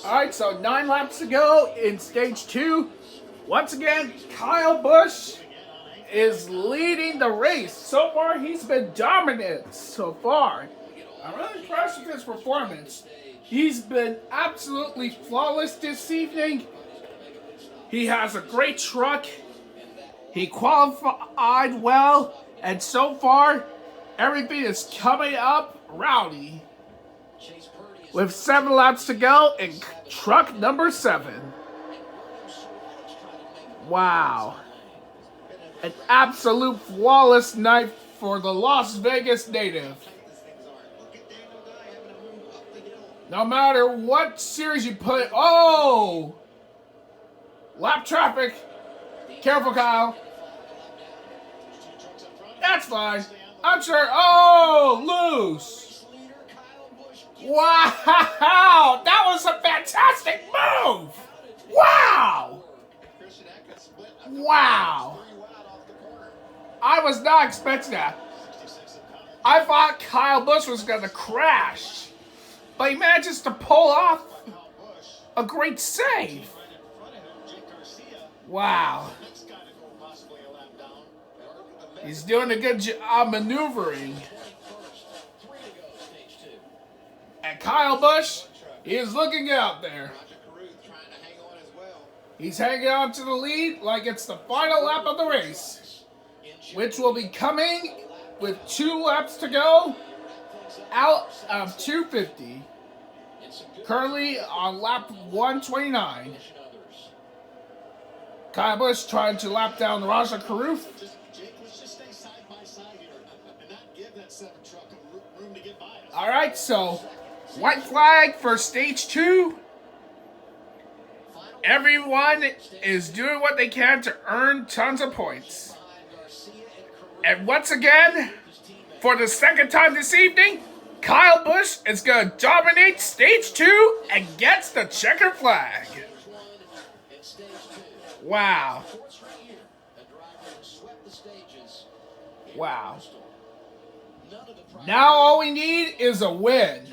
Alright, so 9 laps to go in stage 2. Once again, Kyle Busch is leading the race. So far, he's been dominant so far. I'm really impressed with his performance. He's been absolutely flawless this evening. He has a great truck. He qualified well, and so far, everything is coming up rowdy. With 7 laps to go in truck number 7. Wow. An absolute flawless night for the Las Vegas native. No matter what series you put... Oh! Lap traffic. Careful, Kyle. That's fine. I'm sure... Oh! Loose. Wow! That was a fantastic move! Wow! Wow! I was not expecting that. I thought Kyle Busch was going to crash. But he manages to pull off a great save. Wow. He's doing a good job maneuvering. And Kyle Busch, he is looking out there. He's hanging on to the lead like it's the final lap of the race, which will be coming with 2 laps to go out of 250. Currently on lap 129. Kyle Busch trying to lap down Raja Karuf. Alright, so white flag for stage 2. Everyone is doing what they can to earn tons of points. And once again, for the second time this evening, Kyle Busch is going to dominate stage 2 and gets the checkered flag. Wow. Wow. Now all we need is a win.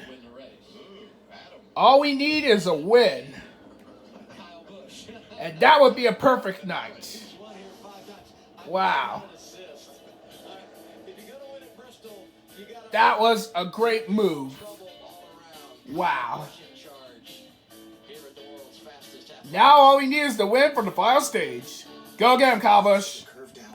All we need is a win. And that would be a perfect night. Wow. That was a great move. Wow. Now all we need is the win for the final stage. Go again, Kyle Busch.